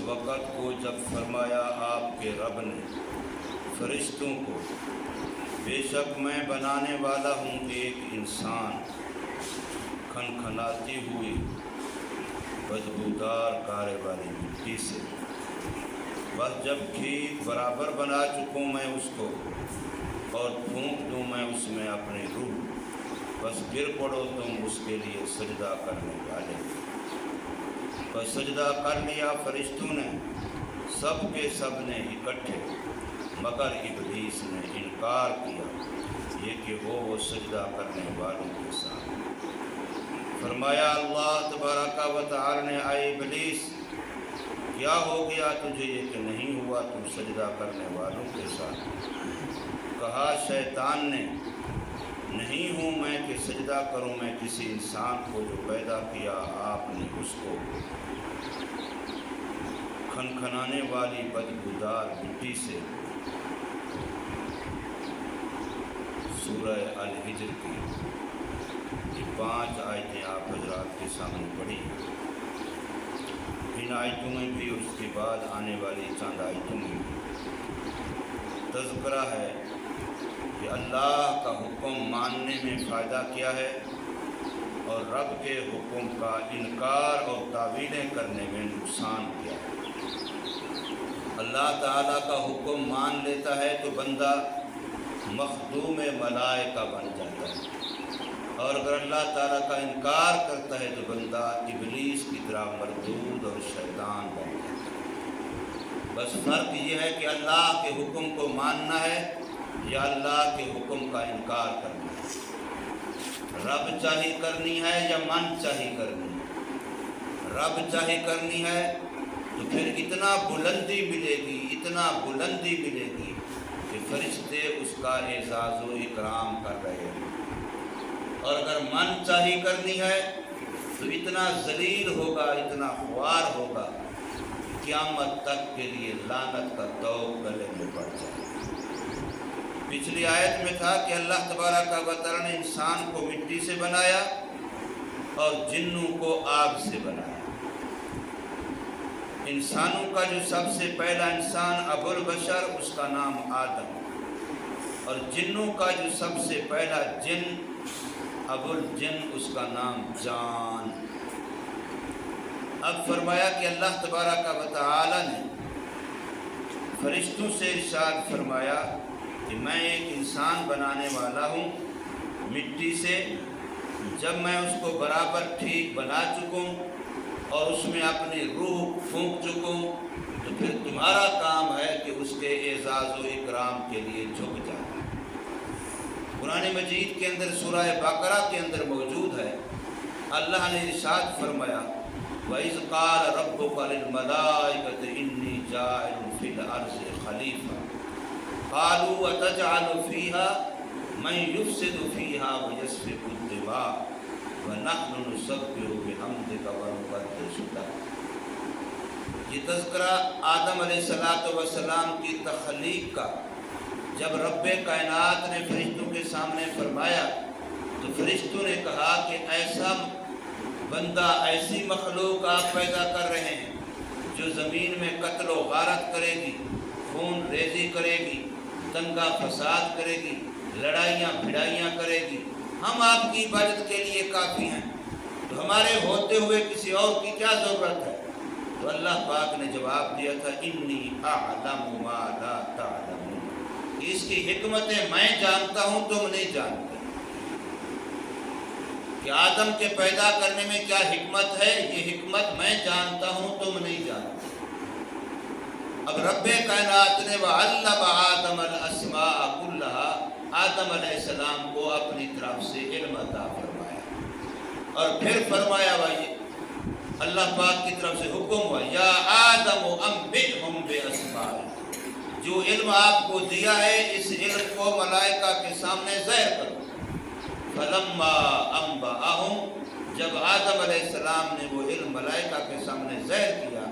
وقت کو جب فرمایا آپ کے رب نے فرشتوں کو، بے شک میں بنانے والا ہوں ایک انسان کھنکھناتی ہوئی بدبودار کارے والی مٹی سے، بس جب ٹھیک برابر بنا چکوں میں اس کو اور پھونک دوں میں اس میں اپنی روح، بس گر پڑو تم اس کے لیے سجدہ کرنے والے۔ بس سجدہ کر لیا فرشتوں نے، سب کے سب نے اکٹھے، مگر ابلیس نے انکار کیا یہ کہ وہ سجدہ کرنے والوں کے ساتھ۔ فرمایا اللہ تبارک و تعالی نے، اے ابلیس کیا ہو گیا تجھے یہ کہ نہیں ہوا تم سجدہ کرنے والوں کے ساتھ؟ کہا شیطان نے، نہیں ہوں میں کہ سجدہ کروں میں کسی انسان کو جو پیدا کیا آپ نے اس کو کھنکھنانے والی بدبودار مٹی سے۔ سورہ الحجر کی یہ 5 آیتیں آپ حضرات کے سامنے پڑھی ہیں۔ ان آیتوں میں بھی اور اس کے بعد آنے والی چند آیتوں میں بھی تذکرہ ہے کہ اللہ کا حکم ماننے میں فائدہ کیا ہے اور رب کے حکم کا انکار اور تعویلیں کرنے میں نقصان کیا ہے۔ اللہ تعالیٰ کا حکم مان لیتا ہے تو بندہ مخدوم ملائکہ بن جاتا ہے، اور اگر اللہ تعالیٰ کا انکار کرتا ہے تو بندہ ابلیس کی طرح مردود اور شیطان بن جاتا ہے۔ بس فرق یہ ہے کہ اللہ کے حکم کو ماننا ہے یا اللہ کے حکم کا انکار کرنا ہے۔ رب چاہی کرنی ہے یا من چاہی کرنی ہے؟ رب چاہی کرنی ہے تو پھر اتنا بلندی ملے گی، اتنا بلندی ملے گی کہ فرشتے اس کا اعزاز و اکرام کر رہے ہیں، اور اگر من چاہی کرنی ہے تو اتنا ذلیل ہوگا، اتنا خوار ہوگا کہ قیامت تک کے لیے لعنت کا طوق گلے میں پڑ جائے۔ پچھلی آیت میں تھا کہ اللہ تبارک و تعالی نے انسان کو مٹی سے بنایا اور جنوں کو آگ سے بنایا۔ انسانوں کا جو سب سے پہلا انسان ابو البشر، اس کا نام آدم، اور جنوں کا جو سب سے پہلا جن ابو الجن، اس کا نام جان۔ اب فرمایا کہ اللہ تبارک و تعالی نے فرشتوں سے ارشاد فرمایا کہ میں ایک انسان بنانے والا ہوں مٹی سے، جب میں اس کو برابر ٹھیک بنا چکوں اور اس میں اپنی روح پھونک چکوں تو پھر تمہارا کام ہے کہ اس کے اعزاز و اکرام کے لیے جھک جائے۔ قرآن مجید کے اندر سورہ بقرہ کے اندر موجود ہے، اللہ نے ارشاد فرمایا وَإِذْ قَالَ رَبُّكَ لِلْمَلَائِكَةِ إِنِّي جَاعِلٌ فِي الْأَرْضِ خَلِيفَةً قَالُوا أَتَجْعَلُ فِيهَا مَن يُفْسِدُ فِيهَا وَيَسْفِكُ الدِّمَاءَ وَنَحْنُ نُسَبِّحُ بِحَمْدِكَ وَنُقَدِّسُ لَكَ۔ یہ تذکرہ آدم علیہ السلام کی تخلیق کا جب رب کائنات نے فرشتوں کے سامنے فرمایا تو فرشتوں نے کہا کہ ایسا بندہ، ایسی مخلوق آپ پیدا کر رہے ہیں جو زمین میں قتل و غارت کرے گی، خون ریزی کرے گی، دنگا فساد کرے گی، لڑائیاں بھڑائیاں کرے گی، ہم آپ کی عبادت کے لیے کافی ہیں، تو ہمارے ہوتے ہوئے کسی اور کی کیا ضرورت ہے؟ تو اللہ پاک نے جواب دیا تھا انی اعلم ما لا تعلمون، کہ اس کی حکمتیں میں جانتا ہوں تم نہیں جانتے، کہ آدم کے پیدا کرنے میں کیا حکمت ہے یہ حکمت میں جانتا ہوں تم نہیں جانتے۔ اب رب کائنات نے وَعَلَّمَ آدَمَ الْأَسْمَاءَ كُلَّهَا، آدم علیہ السلام کو اپنی طرف سے علم عطا فرمایا، اور پھر فرمایا بھائی اللہ پاک کی طرف سے حکم ہوا یا آدم انبئہم بِأَسْمَائِهِمْ، جو علم آپ کو دیا ہے اس علم کو ملائکہ کے سامنے ظاہر کرو۔ فَلَمَّا أَنبَأَهُمْ، جب آدم علیہ السلام نے وہ علم ملائکہ کے سامنے ظاہر کیا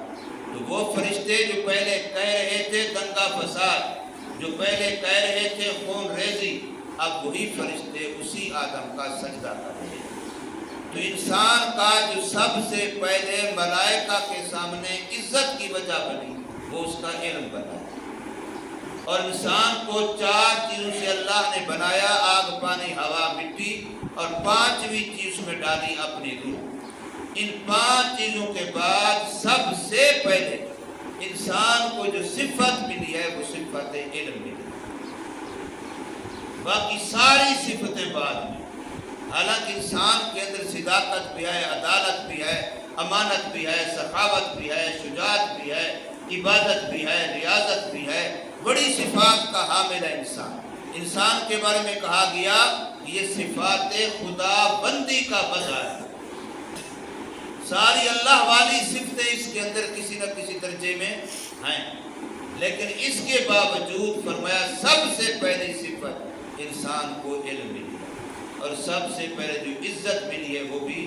تو وہ فرشتے جو پہلے کہہ رہے تھے دنگا فساد، جو پہلے کہہ رہے تھے خون ریزی، اب وہی فرشتے اسی آدم کا سجدہ کر رہے ہیں۔ تو انسان کا جو سب سے پہلے ملائکہ کے سامنے عزت کی وجہ بنی وہ اس کا علم بنا. اور انسان کو 4 چیزوں سے اللہ نے بنایا: آگ، پانی، ہوا، مٹی، اور 5ویں چیز میں ڈالی اپنی روح. ان 5 چیزوں کے بعد سب سے پہلے انسان کو جو صفت ملی ہے وہ صفت علم ملی. باقی ساری صفتیں بعد میں. حالانکہ انسان کے اندر صداقت بھی ہے، عدالت بھی ہے، امانت بھی ہے، سخاوت بھی ہے، شجاعت بھی ہے، عبادت بھی ہے، ریاضت بھی ہے، بڑی صفات کا حامل ہے انسان. انسان کے بارے میں کہا گیا یہ صفات خدا بندی کا وضع ہے. ساری اللہ والی صفتیں اس کے اندر کسی نہ کسی درجے میں ہیں، لیکن اس کے باوجود فرمایا سب سے پہلی صفت انسان کو علم ملی ہے. اور سب سے پہلے جو عزت ملی ہے وہ بھی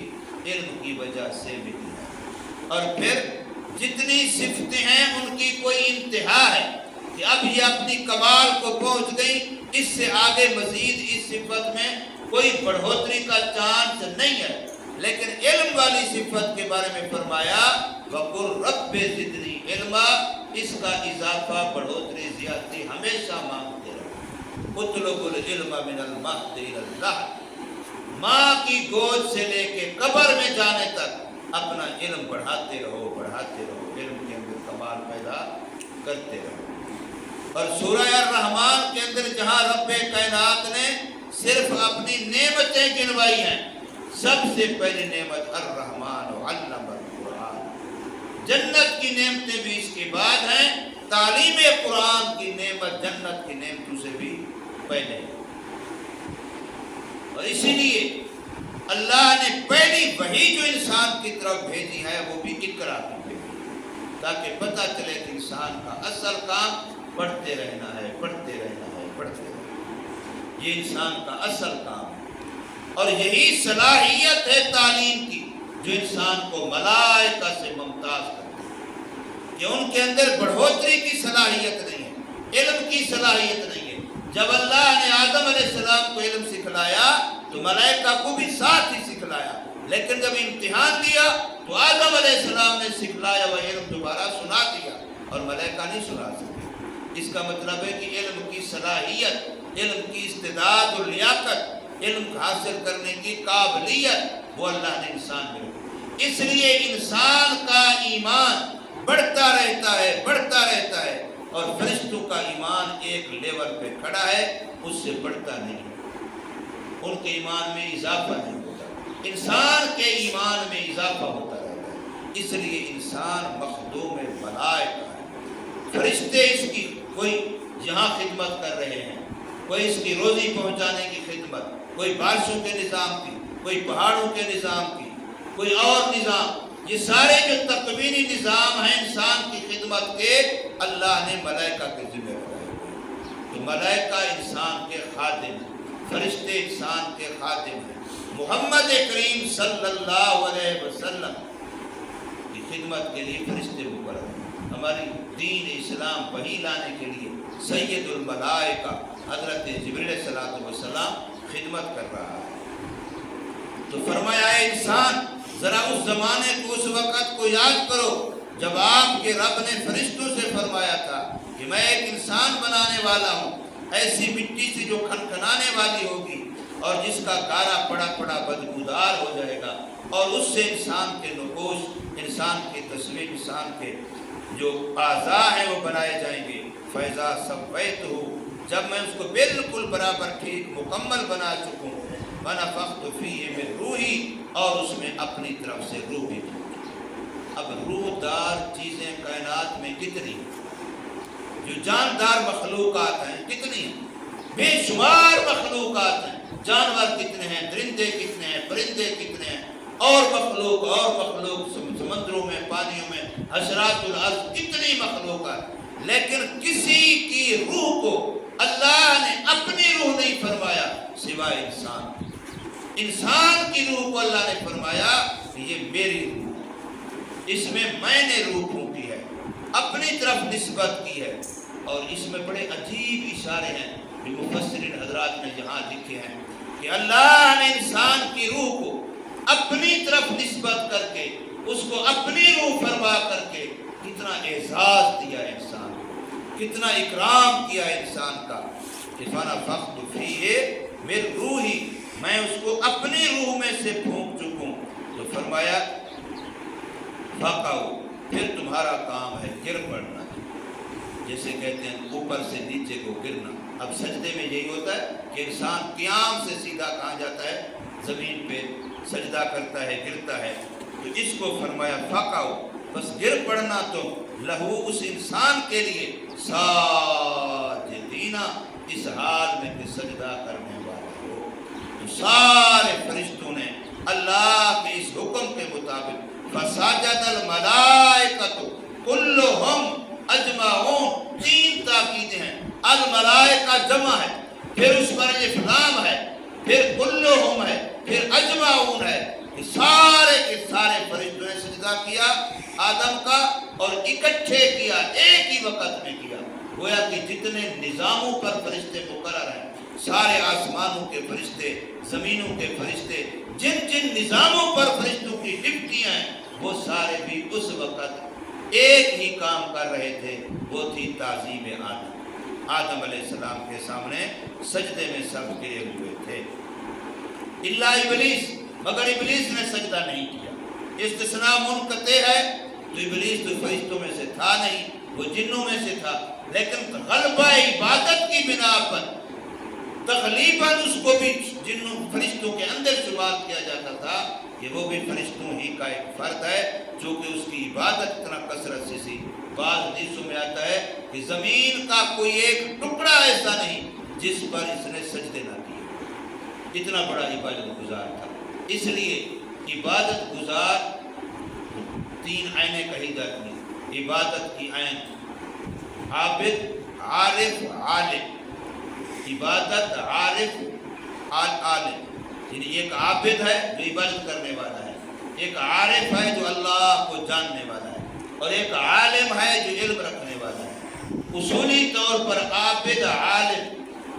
علم کی وجہ سے ملی ہے. اور پھر جتنی صفتیں ہیں ان کی کوئی انتہا ہے کہ اب یہ اپنی کمال کو پہنچ گئی، اس سے آگے مزید اس صفت میں کوئی بڑھوتری کا چانس نہیں ہے. لیکن علم والی صفت کے بارے میں فرمایا وَقُلْ رَبِّ زِدْنِي عِلْمًا، اس کا اضافہ بڑھوتری زیادتی ہمیشہ مانگتے رہو. اطلبوا العلم من المہد الی اللحد، ماں کی گود سے لے کے قبر میں جانے تک اپنا علم بڑھاتے رہو، بڑھاتے رہو، علم کے اندر کمال پیدا کرتے رہو. اور سورہ الرحمن کے اندر جہاں رب کائنات نے صرف اپنی نعمتیں گنوائی ہیں، سب سے پہلی نعمت الرحمن علم القرآن. جنت کی نعمتیں بھی اس کے بعد ہیں، تعلیم قرآن کی نعمت جنت کی نعمتوں سے بھی پہلے ہے. اور اسی لیے اللہ نے پہلی وحی جو انسان کی طرف بھیجی ہے وہ بھی اقرا کی بھیجی، تاکہ پتہ چلے کہ انسان کا اصل کام پڑھتے رہنا ہے، پڑھتے رہنا ہے، پڑھتے رہنا. یہ انسان کا اصل کام ہے. اور یہی صلاحیت ہے تعلیم کی جو انسان کو ملائکہ سے ممتاز کرتی ہے، کہ ان کے اندر بڑھوتری کی صلاحیت نہیں ہے، علم کی صلاحیت نہیں ہے. جب اللہ نے آدم علیہ السلام کو علم سکھلایا تو ملائکہ کو بھی ساتھ ہی سکھلایا، لیکن جب امتحان دیا تو آدم علیہ السلام نے سکھلایا وہ علم دوبارہ سنا دیا اور ملائکہ نہیں سنا سکے. اس کا مطلب ہے کہ علم کی صلاحیت، علم کی استعداد اور لیاقت، علم حاصل کرنے کی قابلیت وہ اللہ نے انسان میں رکھی. اس لیے انسان کا ایمان بڑھتا رہتا ہے، بڑھتا رہتا ہے، اور فرشتوں کا ایمان ایک لیول پہ کھڑا ہے، اس سے بڑھتا نہیں، ان کے ایمان میں اضافہ نہیں ہوتا. انسان کے ایمان میں اضافہ ہوتا رہتا ہے. اس لیے انسان مخدوم ملائکہ ہے. فرشتے اس کی کوئی یہاں خدمت کر رہے ہیں، کوئی اس کی روزی پہنچانے کی خدمت، کوئی بارشوں کے نظام کی، کوئی پہاڑوں کے نظام کی، کوئی اور نظام. یہ سارے جو تکوینی نظام ہیں انسان کی خدمت کے، اللہ نے ملائکہ کے ذمہ رکھے. تو ملائکہ انسان کے خادم ہیں، فرشتے انسان کے خادم ہیں. محمد کریم صلی اللہ علیہ وسلم کی خدمت کے لیے فرشتے مقرر ہیں. ہماری دین اسلام وحی لانے کے لیے سید الملائکہ حضرت جبریل علیہ السلام خدمت کر رہا ہے. تو فرمایا ہے انسان ذرا اس زمانے کو، اس وقت کو یاد کرو جب آپ کے رب نے فرشتوں سے فرمایا تھا کہ میں ایک انسان بنانے والا ہوں، ایسی مٹی سے جو کھنکھنانے والی ہوگی اور جس کا گارا پڑا پڑا بدبودار ہو جائے گا، اور اس سے انسان کے نقوش، انسان کی تصویر، انسان کے جو اعضاء ہیں وہ بنائے جائیں گے. فیضا سویتہ، جب میں اس کو بالکل برابر ٹھیک مکمل بنا چکوں، ونفخت فیہ من روحی، اور اس میں اپنی طرف سے روح بھی. اب روح دار چیزیں کائنات میں کتنی ہیں؟ جو جاندار مخلوقات ہیں کتنی ہیں؟ بے شمار مخلوقات ہیں. جانور کتنے ہیں، درندے کتنے ہیں، پرندے کتنے ہیں، اور مخلوق سمندروں میں، پانیوں میں، حشرات الارض، کتنی مخلوقات. لیکن کسی کی روح کو اللہ نے اپنی روح نہیں فرمایا سوائے انسان. انسان کی روح کو اللہ نے فرمایا کہ یہ میری روح، اس میں نے روح پھونکی ہے، اپنی طرف نسبت کی ہے. اور اس میں بڑے عجیب اشارے ہیں جو مفسرین حضرات نے یہاں لکھے ہیں کہ اللہ نے انسان کی روح کو اپنی طرف نسبت کر کے اس کو اپنی روح فرما کر کے کتنا اعزاز دیا انسان، کتنا اکرام کیا انسان کا کہ فَنَفَخْتُ فِيهِ مِنْ رُوحِي، میں اس کو اپنی روح میں سے پھونک چکوں۔ تو فرمایا فَقَعُوا، پھر تمہارا کام ہے گر پڑنا، جیسے کہتے ہیں اوپر سے نیچے کو گرنا۔ اب سجدے میں یہی ہوتا ہے کہ انسان قیام سے سیدھا کہاں جاتا ہے، زمین پہ سجدہ کرتا ہے، گرتا ہے۔ تو اس کو فرمایا فَقَعُوا، بس گر پڑنا تم لہو اس انسان کے لیے ساجدین، اس حال میں کہ سجدہ کرنے والا ہو۔ تو سارے فرشتوں نے اللہ کے اس حکم کے مطابق فسجد الملائکۃ کلہم اجمعون، 3 تاکیدیں ہیں، الملائکہ جمع ہے، پھر اس پر افلام ہے، پھر کلہم ہے، پھر اجمعون ہے، کہ سارے کے سارے فرشتوں نے سجدہ کیا آدم کا، اور اکٹھے کیا، ایک ہی وقت میں کیا۔ گویا کہ جتنے نظاموں پر فرشتے مقرر ہیں، سارے آسمانوں کے فرشتے، زمینوں کے فرشتے، جن جن نظاموں پر فرشتوں کی ڈپٹیاں ہیں، وہ سارے بھی اس وقت ایک ہی کام کر رہے تھے، وہ تھی تعظیم آدم۔ آدم علیہ السلام کے سامنے سجدے میں سب گرے ہوئے تھے، الا ابلیس، مگر ابلیس نے سجدہ نہیں کیا۔ استثناء منقطع ہے، تو ابلیس تو فرشتوں میں سے تھا نہیں، وہ جنوں میں سے تھا، لیکن غلبہ عبادت کی بنا پر تغلیباً اس کو بھی جنوں فرشتوں کے اندر شمار کیا جاتا تھا کہ وہ بھی فرشتوں ہی کا ایک فرد ہے، جو کہ اس کی عبادت اتنا کثرت سے سی۔ بعض حدیثوں میں آتا ہے کہ زمین کا کوئی ایک ٹکڑا ایسا نہیں جس پر اس نے سجدے نہ کیے، اتنا بڑا عبادت گزار تھا۔ اس لیے عبادت گزار 3 عینیں کہی جاتی ہیں، عبادت کی عین عابد، عارف، عالم۔ عبادت، عارف، عالم، یعنی ایک عابد ہے جو عبادت کرنے والا ہے، ایک عارف ہے جو اللہ کو جاننے والا ہے، اور ایک عالم ہے جو علم رکھنے والا ہے۔ اصولی طور پر عابد، عالم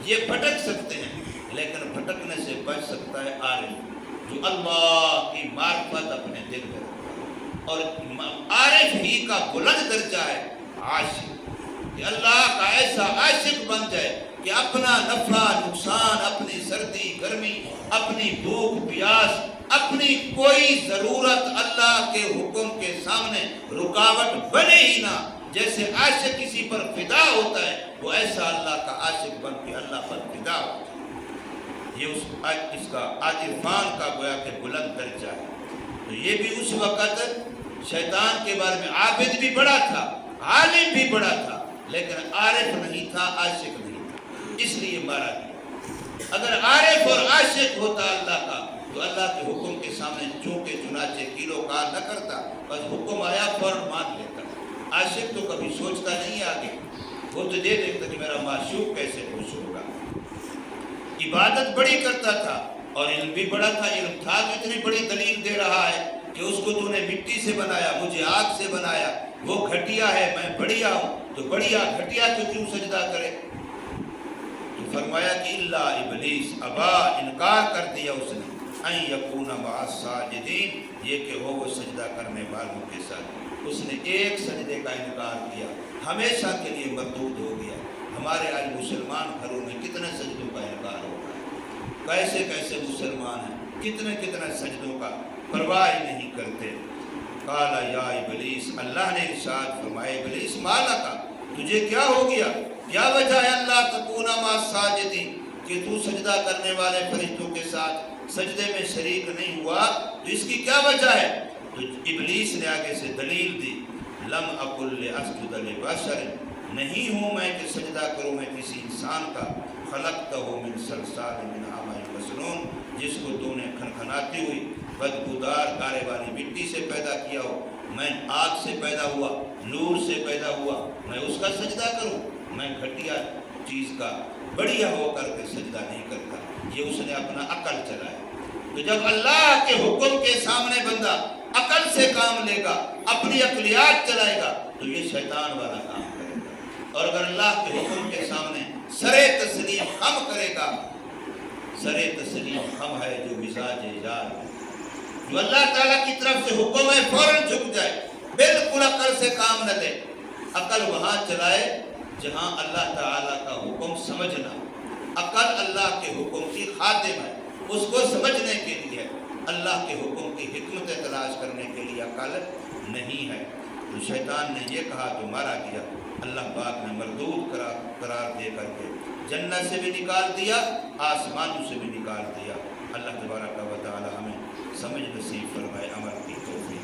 یہ بھٹک سکتے ہیں، لیکن بھٹکنے سے بچ سکتا ہے عارف، جو اللہ کی معرفت اپنے دل میں رکھتا ہے۔ اور عارف ہی کا بلند درجہ ہے عاشق، کہ اللہ کا ایسا عاشق بن جائے کہ اپنا نفع نقصان، اپنی سردی گرمی، اپنی بھوک پیاس، اپنی کوئی ضرورت اللہ کے حکم کے سامنے رکاوٹ بنے ہی نہ۔ جیسے عاشق کسی پر فدا ہوتا ہے، وہ ایسا اللہ کا عاشق بن کے اللہ پر فدا ہوتا ہے۔ یہ اس کا عارفان کا گویا کہ بلند درجہ ہے۔ تو یہ بھی اس وقت شیطان کے بارے میں عابد بھی بڑا تھا، عالم بھی بڑا تھا، لیکن عارف نہیں تھا، عاشق نہیں تھا، اس لیے مارا گیا۔ اگر عارف اور عاشق ہوتا اللہ کا، تو اللہ کے حکم کے سامنے چونکے چنانچہ کیلو کار نہ کرتا، بس حکم آیا فوراً مان لیتا۔ عاشق تو کبھی سوچتا نہیں آگے، وہ تو دے دیکھتا کہ میرا معشوق کیسے خوش ہوگا۔ عبادت بڑی کرتا تھا اور علم بھی بڑا تھا، علم تھا تو اتنی بڑی دلیل دے رہا ہے کہ اس کو تو نے مٹی سے بنایا، مجھے آگ سے بنایا، وہ گھٹیا ہے میں بڑھیا ہوں، تو بڑھیا گھٹیا تو کیوں سجدہ کرے؟ تو فرمایا کہ الا ابلیس ابا، انکار کر دیا اس نے، ان یکون مع الساجدین، یہ کہ وہ سجدہ کرنے والوں کے ساتھ۔ اس نے ایک سجدے کا انکار کیا، ہمیشہ کے لیے مردود ہو گیا۔ ہمارے آج مسلمان گھروں میں کتنے سجدوں کا انکار ہو رہا ہے، کیسے کیسے مسلمان ہیں، کتنے کتنے سجدوں کا پرواہ نہیں کرتے۔ قال یا ابلیس، اللہ نے ارشاد فرمایا ابلیس مالا کا، تجھے کیا ہو گیا، کیا وجہ ہے اللہ تکون مع الساجدین، کہ تو سجدہ کرنے والے فرشتوں کے ساتھ سجدے میں شریک نہیں ہوا، تو اس کی کیا وجہ ہے؟ تو ابلیس نے آگے سے دلیل دی، لم اقل لاسجد لبشر، نہیں ہوں میں کہ سجدہ کروں میں کسی انسان کا، خلقتہ من صلصال من حمأ مسنون، جس کو تو نے کھنکھناتی ہوئی بدبودار کارے والی مٹی سے پیدا کیا ہو، میں آگ سے پیدا ہوا، نور سے پیدا ہوا، میں اس کا سجدہ کروں؟ میں گھٹیا چیز کا بڑھیا ہو کر کے سجدہ نہیں کرتا۔ یہ اس نے اپنا عقل چلایا۔ تو جب اللہ کے حکم کے سامنے بندہ عقل سے کام لے گا، اپنی عقلیات چلائے گا، تو یہ شیطان والا کام کرے گا۔ اور اگر اللہ کے حکم کے سامنے سرے تسلیم خم کرے گا، سرے تسلیم خم ہے جو مزاج ایجاد ہے، جو اللہ تعالیٰ کی طرف سے حکم ہے فوراً جھک جائے، بالکل عقل سے کام نہ لے، عقل وہاں چلائے جہاں اللہ تعالیٰ کا حکم سمجھنا۔ عقل اللہ کے حکم کی خادم ہے، اس کو سمجھنے کے لیے، اللہ کے حکم کی حکمت تلاش کرنے کے لیے عقل نہیں ہے۔ تو شیطان نے یہ کہا تو مارا گیا، اللہ پاک نے مردود قرار دے کر کے جنت سے بھی نکال دیا، آسمانوں سے بھی نکال دیا۔ اللہ تبارک و تعالی ہمیں سمجھ نصیب فرمائے، عمل کی توفیق